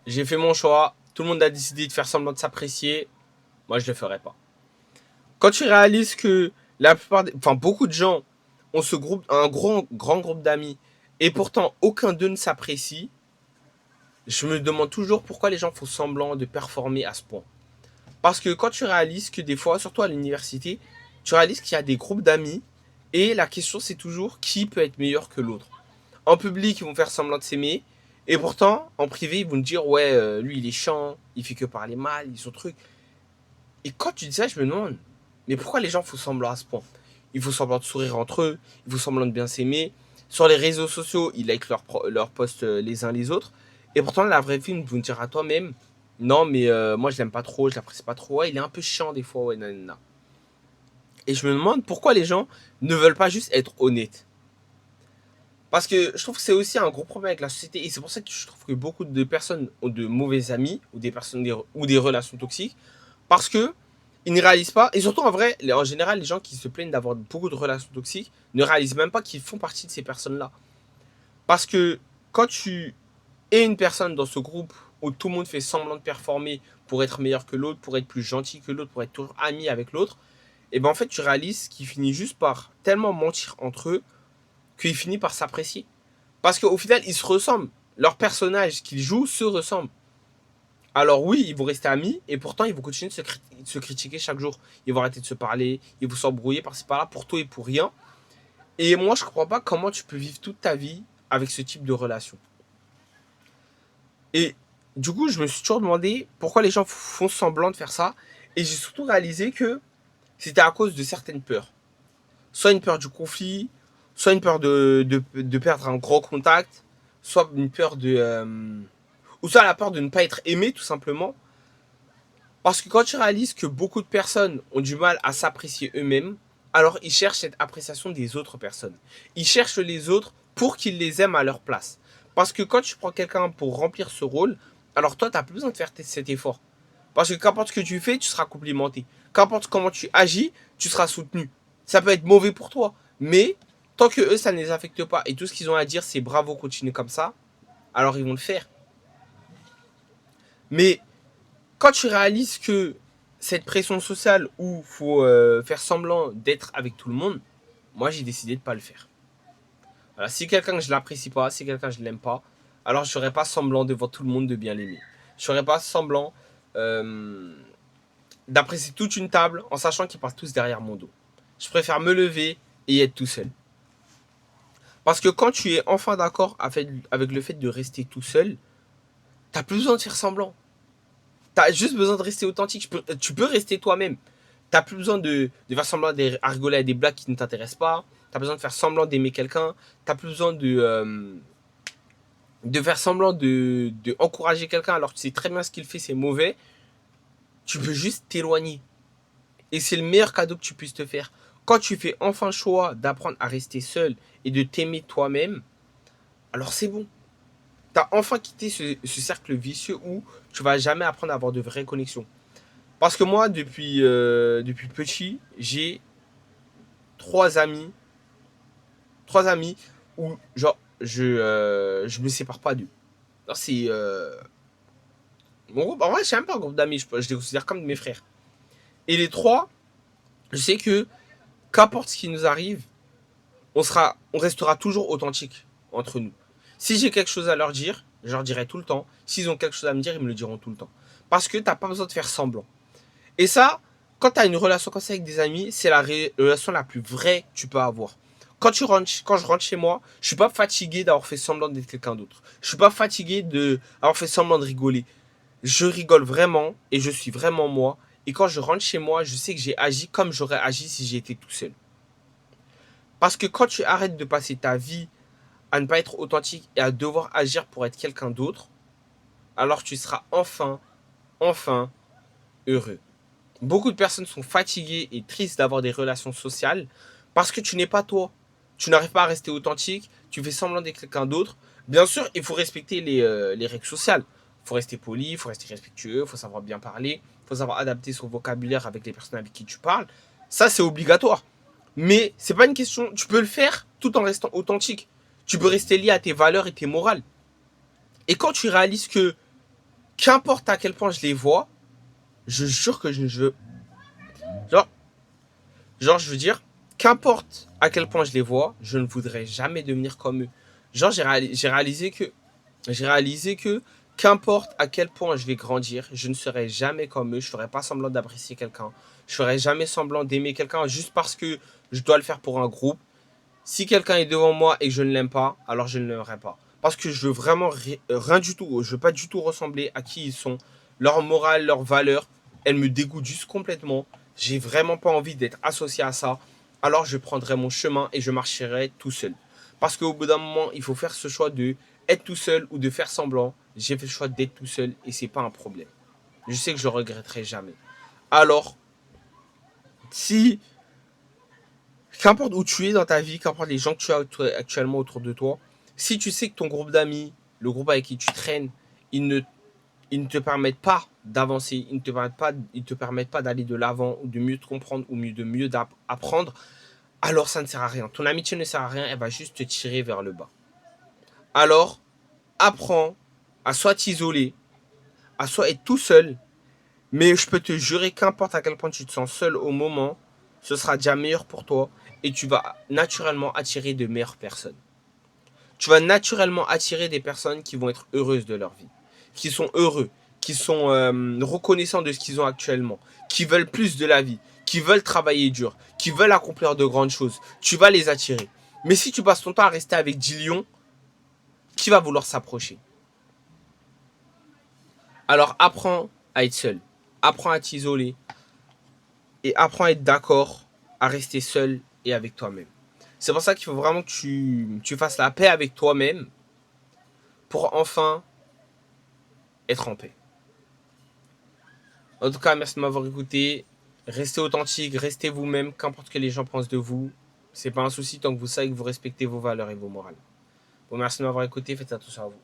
j'ai fait mon choix, tout le monde a décidé de faire semblant de s'apprécier, moi je le ferai pas. Quand tu réalises que beaucoup de gens ont un grand groupe d'amis, et pourtant aucun d'eux ne s'apprécie, je me demande toujours pourquoi les gens font semblant de performer à ce point. Parce que quand tu réalises que des fois, surtout à l'université, tu réalises qu'il y a des groupes d'amis, et la question c'est toujours qui peut être meilleur que l'autre. En public, ils vont faire semblant de s'aimer, et pourtant, en privé, ils vont te dire, ouais, lui, il est chiant, il fait que parler mal, il son truc. Et quand tu dis ça, je me demande, mais pourquoi les gens font semblant à ce point? Ils font semblant de sourire entre eux, ils font semblant de bien s'aimer. Sur les réseaux sociaux, ils likent leurs posts les uns les autres. Et pourtant, la vraie vie, ils vont te dire à toi-même, non, mais moi, je l'aime pas trop, je l'apprécie pas trop. Ouais, il est un peu chiant des fois, ouais, nanana. Et je me demande pourquoi les gens ne veulent pas juste être honnêtes. Parce que je trouve que c'est aussi un gros problème avec la société. Et c'est pour ça que je trouve que beaucoup de personnes ont de mauvais amis ou des relations toxiques. Parce que ils ne réalisent pas. Et surtout, en vrai, en général, les gens qui se plaignent d'avoir beaucoup de relations toxiques ne réalisent même pas qu'ils font partie de ces personnes-là. Parce que quand tu es une personne dans ce groupe où tout le monde fait semblant de performer pour être meilleur que l'autre, pour être plus gentil que l'autre, pour être toujours ami avec l'autre, et ben en fait, tu réalises qu'ils finissent juste par tellement mentir entre eux qu'ils finissent par s'apprécier. Parce qu'au final, ils se ressemblent. Leurs personnages qu'ils jouent se ressemblent. Alors oui, ils vont rester amis, et pourtant ils vont continuer de se critiquer chaque jour. Ils vont arrêter de se parler, ils vont s'embrouiller par-ci par-là pour tout et pour rien. Et moi, je comprends pas comment tu peux vivre toute ta vie avec ce type de relation. Et du coup, je me suis toujours demandé pourquoi les gens font semblant de faire ça. Et j'ai surtout réalisé que c'était à cause de certaines peurs. Soit une peur du conflit, soit une peur de perdre un gros contact, soit une peur de... ou soit la peur de ne pas être aimé, tout simplement. Parce que quand tu réalises que beaucoup de personnes ont du mal à s'apprécier eux-mêmes, alors ils cherchent cette appréciation des autres personnes. Ils cherchent les autres pour qu'ils les aiment à leur place. Parce que quand tu prends quelqu'un pour remplir ce rôle, alors toi, tu n'as plus besoin de faire cet effort. Parce que qu'importe ce que tu fais, tu seras complimenté. Qu'importe comment tu agis, tu seras soutenu. Ça peut être mauvais pour toi, mais tant que eux, ça ne les affecte pas et tout ce qu'ils ont à dire, c'est bravo, continue comme ça, alors ils vont le faire. Mais quand tu réalises que cette pression sociale où il faut faire semblant d'être avec tout le monde, moi j'ai décidé de ne pas le faire. Voilà, si quelqu'un je l'apprécie pas, si quelqu'un je l'aime pas, alors je ferai pas semblant devant tout le monde de bien l'aimer. Je ferai pas semblant euh, d'apprécier toute une table en sachant qu'ils partent tous derrière mon dos. Je préfère me lever et être tout seul. Parce que quand tu es enfin d'accord avec le fait de rester tout seul, t'as plus besoin de faire semblant. T'as juste besoin de rester authentique. Tu peux rester toi-même. T'as plus besoin de faire semblant à rigoler à des blagues qui ne t'intéressent pas. T'as besoin de faire semblant d'aimer quelqu'un. T'as plus besoin de faire semblant de encourager quelqu'un alors que tu sais très bien ce qu'il fait, c'est mauvais. Tu peux juste t'éloigner. Et c'est le meilleur cadeau que tu puisses te faire. Quand tu fais enfin le choix d'apprendre à rester seul et de t'aimer toi-même, alors c'est bon. T'as enfin quitté ce cercle vicieux où tu vas jamais apprendre à avoir de vraies connexions. Parce que moi, depuis petit, j'ai trois amis, trois amis où genre je me sépare pas d'eux. C'est mon groupe. En vrai, c'est même pas un groupe d'amis. Je les considère comme mes frères. Et les trois, je sais que qu'importe ce qui nous arrive, on restera toujours authentique entre nous. Si j'ai quelque chose à leur dire, je leur dirai tout le temps. S'ils ont quelque chose à me dire, ils me le diront tout le temps. Parce que t'as pas besoin de faire semblant. Et ça, quand tu as une relation comme ça avec des amis, c'est la relation la plus vraie que tu peux avoir. Quand je rentre chez moi, je suis pas fatigué d'avoir fait semblant d'être quelqu'un d'autre. Je suis pas fatigué d'avoir fait semblant de rigoler. Je rigole vraiment et je suis vraiment moi. Et quand je rentre chez moi, je sais que j'ai agi comme j'aurais agi si j'étais tout seul. Parce que quand tu arrêtes de passer ta vie à ne pas être authentique et à devoir agir pour être quelqu'un d'autre, alors tu seras enfin heureux. Beaucoup de personnes sont fatiguées et tristes d'avoir des relations sociales parce que tu n'es pas toi. Tu n'arrives pas à rester authentique, tu fais semblant d'être quelqu'un d'autre. Bien sûr, il faut respecter les règles sociales. Il faut rester poli, il faut rester respectueux, il faut savoir bien parler, il faut savoir adapter son vocabulaire avec les personnes avec qui tu parles. Ça, c'est obligatoire. Mais c'est pas une question. Tu peux le faire tout en restant authentique. Tu peux rester lié à tes valeurs et tes morales. Et quand tu réalises que Qu'importe à quel point je les vois, je jure que je veux. Genre, je veux dire, qu'importe à quel point je les vois, je ne voudrais jamais devenir comme eux. Genre, j'ai réalisé que qu'importe à quel point je vais grandir, je ne serai jamais comme eux. Je ferai pas semblant d'apprécier quelqu'un. Je ferai jamais semblant d'aimer quelqu'un juste parce que je dois le faire pour un groupe. Si quelqu'un est devant moi et que je ne l'aime pas, alors je ne l'aimerai pas. Parce que je veux vraiment rien du tout. Je veux pas du tout ressembler à qui ils sont. Leur morale, leur valeur, elle me dégoûte juste complètement. J'ai vraiment pas envie d'être associé à ça. Alors je prendrai mon chemin et je marcherai tout seul. Parce qu'au bout d'un moment, il faut faire ce choix de être tout seul ou de faire semblant. J'ai fait le choix d'être tout seul et c'est pas un problème. Je sais que je regretterai jamais. Alors, si qu'importe où tu es dans ta vie, qu'importe les gens que tu as actuellement autour de toi, si tu sais que ton groupe d'amis, le groupe avec qui tu traînes, ils ne, ils ne te permettent pas d'avancer, ils ne te permettent pas d'aller de l'avant ou de mieux te comprendre ou de mieux apprendre, alors ça ne sert à rien. Ton amitié ne sert à rien, elle va juste te tirer vers le bas. Alors, apprends à soit t'isoler, à soit être tout seul, mais je peux te jurer qu'importe à quel point tu te sens seul au moment, ce sera déjà meilleur pour toi et tu vas naturellement attirer de meilleures personnes. Tu vas naturellement attirer des personnes qui vont être heureuses de leur vie, qui sont heureux, qui sont reconnaissants de ce qu'ils ont actuellement, qui veulent plus de la vie, qui veulent travailler dur, qui veulent accomplir de grandes choses. Tu vas les attirer. Mais si tu passes ton temps à rester avec 10 lions, qui va vouloir s'approcher? Alors apprends à être seul, apprends à t'isoler et apprends à être d'accord à rester seul et avec toi-même. C'est pour ça qu'il faut vraiment que tu fasses la paix avec toi-même pour enfin être en paix. En tout cas, merci de m'avoir écouté. Restez authentique, restez vous-même, qu'importe ce que les gens pensent de vous. C'est pas un souci tant que vous savez que vous respectez vos valeurs et vos morales. Bon, merci de m'avoir écouté, faites attention à vous.